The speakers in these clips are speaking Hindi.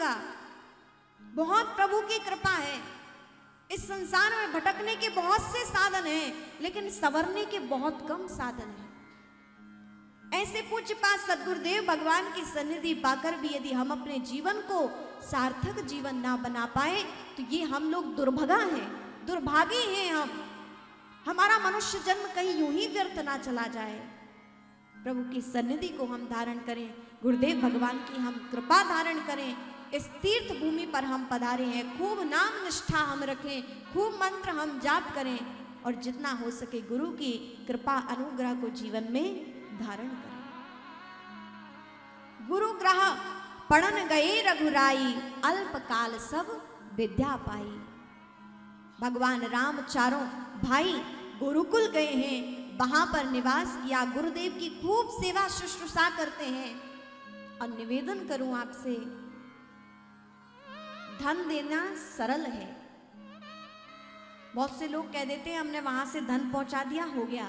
का, बहुत प्रभु की कृपा है। इस संसार में भटकने के बहुत से साधन हैं, लेकिन संवरने के बहुत कम साधन हैं। ऐसे पूज्य पास सद्गुरुदेव भगवान की सन्निधि पाकर भी यदि हम अपने जीवन को सार्थक जीवन ना बना पाए तो ये हम लोग दुर्भगा हैं, दुर्भागी हैं हम। हमारा मनुष्य जन्म कहीं यूं ही व्यर्थ ना चला जाए। प्रभु की सन्निधि को हम धारण करें, गुरुदेव भगवान की हम कृपा धारण करें। इस तीर्थ भूमि पर हम पधारे हैं, खूब नाम निष्ठा हम रखें, खूब मंत्र हम जाप करें और जितना हो सके गुरु की कृपा अनुग्रह को जीवन में धारण करें। गुरु ग्रह पढ़न गए रघुराई, अल्पकाल सब विद्या पाई। भगवान राम चारों भाई गुरुकुल गए हैं, वहां पर निवास किया, गुरुदेव की खूब सेवा शुश्रूषा करते हैं। और निवेदन करूं आपसे, धन देना सरल है। बहुत से लोग कह देते हैं हमने वहां से धन पहुंचा दिया, हो गया।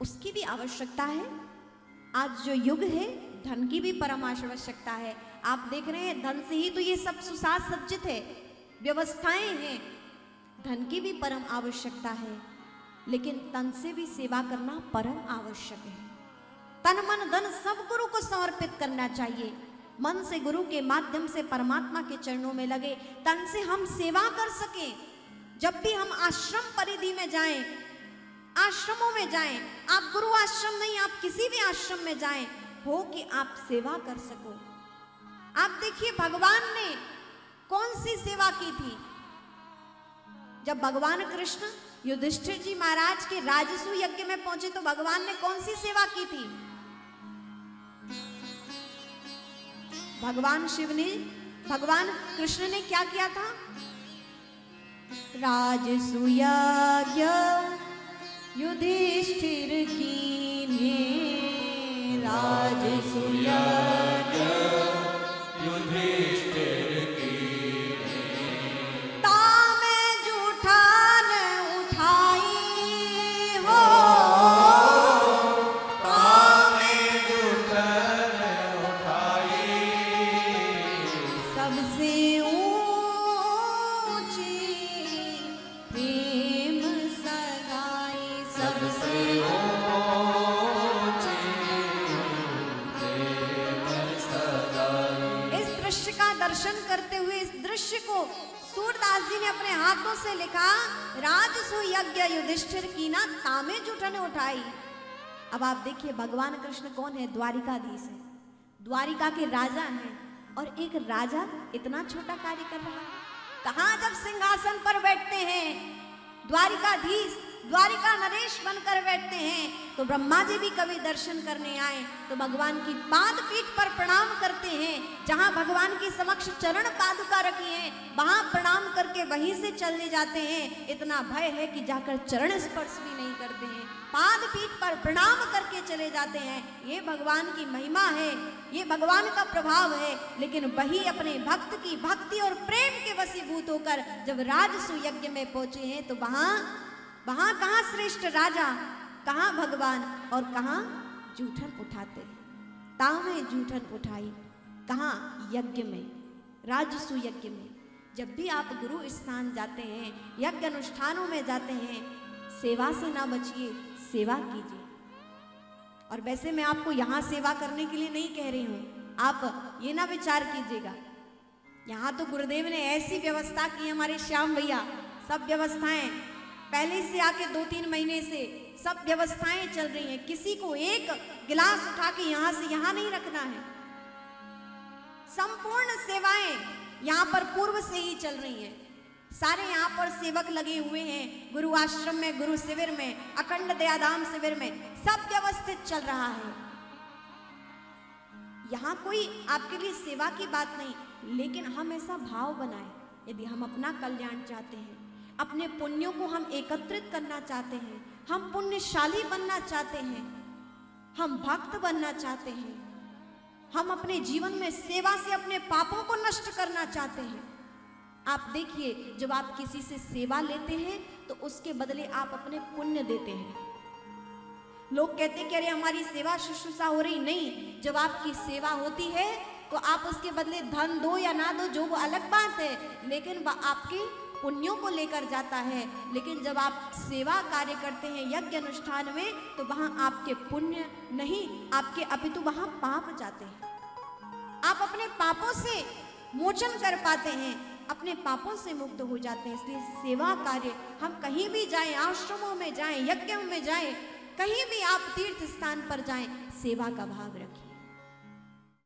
उसकी भी आवश्यकता है। आज जो युग है धन की भी परम आवश्यकता है। आप देख रहे हैं धन से ही तो ये सब सुसाज सज्जित है, व्यवस्थाएं हैं। धन की भी परम आवश्यकता है, लेकिन तन से भी सेवा करना परम आवश्यक है। तन मन धन सब गुरु को समर्पित करना चाहिए। मन से गुरु के माध्यम से परमात्मा के चरणों में लगे, तन से हम सेवा कर सकें। जब भी हम आश्रम परिधि में जाएं, आश्रमों में जाएं, आप गुरु आश्रम नहीं, आप किसी भी आश्रम में जाएं, हो कि आप सेवा कर सको। आप देखिए भगवान ने कौन सी सेवा की थी। जब भगवान कृष्ण युधिष्ठिर जी महाराज के राजसू यज्ञ में पहुंचे तो भगवान ने कौन सी सेवा की थी। भगवान शिव ने, भगवान कृष्ण ने क्या किया था। राजसू यज्ञ युधिष्ठिर कीन्हे, राजसू यज्ञ युधिष्ठिर कीन्हे, तामे जूठान उठाई हो, तामे जूठन उठाई, सबसे ऊंची प्रेम सगाई, सबसे ऊंची प्रेम सगाई। इस दृश्य का दर्शन करते हुए इस दृश्य को सूरदास जी ने अपने हाथों से लिखा, राजसू यज्ञ युधिष्ठिर कीना, तामे जूठन उठाई। अब आप देखिए भगवान कृष्ण कौन है, द्वारिकाधीश है, द्वारिका के राजा हैं। और एक राजा इतना छोटा कार्य कर रहा है। कहां जब सिंहासन पर बैठते हैं द्वारिकाधीश, द्वारिका नरेश बनकर बैठते हैं, तो ब्रह्मा जी भी कभी दर्शन करने आए तो भगवान की पाद पीठ पर प्रणाम करते हैं। जहां भगवान के समक्ष चरण पादुका रखी है वहां प्रणाम करके वहीं से चले जाते हैं। इतना भय है कि जाकर चरण स्पर्श भी नहीं करते हैं, पाद पीठ पर प्रणाम करके चले जाते हैं। ये भगवान की महिमा है, ये भगवान का प्रभाव है। लेकिन वही अपने भक्त की भक्ति और प्रेम के वशीभूत होकर जब राजसू यज्ञ में पहुंचे हैं तो वहां कहां श्रेष्ठ राजा, कहां भगवान और कहां जूठन उठाते। तामे जूठन उठाई, कहां यज्ञ में, राजसू यज्ञ में। जब भी आप गुरु स्थान जाते हैं, यज्ञ अनुष्ठानों में जाते हैं, सेवा से ना बचिए, सेवा कीजिए। और वैसे मैं आपको यहां सेवा करने के लिए नहीं कह रही हूं, आप ये ना विचार कीजिएगा। यहां तो गुरुदेव ने ऐसी व्यवस्था की, हमारे श्याम भैया, सब व्यवस्थाएं पहले से आके 2-3 महीने से सब व्यवस्थाएं चल रही हैं। किसी को एक गिलास उठा के यहां से यहां नहीं रखना है। संपूर्ण सेवाएं यहां पर पूर्व से ही चल रही हैं। सारे यहाँ पर सेवक लगे हुए हैं, गुरु आश्रम में, गुरु शिविर में, अखंड दयाधाम शिविर में, सब व्यवस्थित चल रहा है। यहाँ कोई आपके लिए सेवा की बात नहीं, लेकिन हम ऐसा भाव बनाएं, यदि हम अपना कल्याण चाहते हैं, अपने पुण्यों को हम एकत्रित करना चाहते हैं, हम पुण्यशाली बनना चाहते हैं, हम भक्त बनना चाहते हैं, हम अपने जीवन में सेवा से अपने पापों को नष्ट करना चाहते हैं। आप देखिए, जब आप किसी से सेवा लेते हैं तो उसके बदले आप अपने पुण्य देते हैं। लोग कहते हैं कि अरे हमारी सेवा शुश्रूषा हो रही, नहीं, जब आपकी सेवा होती है तो आप उसके बदले धन दो या ना दो, जो वो अलग बात है, लेकिन वह आपके पुण्यों को लेकर जाता है। लेकिन जब आप सेवा कार्य करते हैं यज्ञ अनुष्ठान में, तो वहां आपके पुण्य नहीं, आपके अपितु वहां पाप जाते हैं। आप अपने पापों से मोचन कर पाते हैं, अपने पापों से मुक्त हो जाते हैं। इसलिए सेवा कार्य, हम कहीं भी जाएं, आश्रमों में जाएं, यज्ञों में जाएं, कहीं भी आप तीर्थ स्थान पर जाएं, सेवा का भाव रखिए।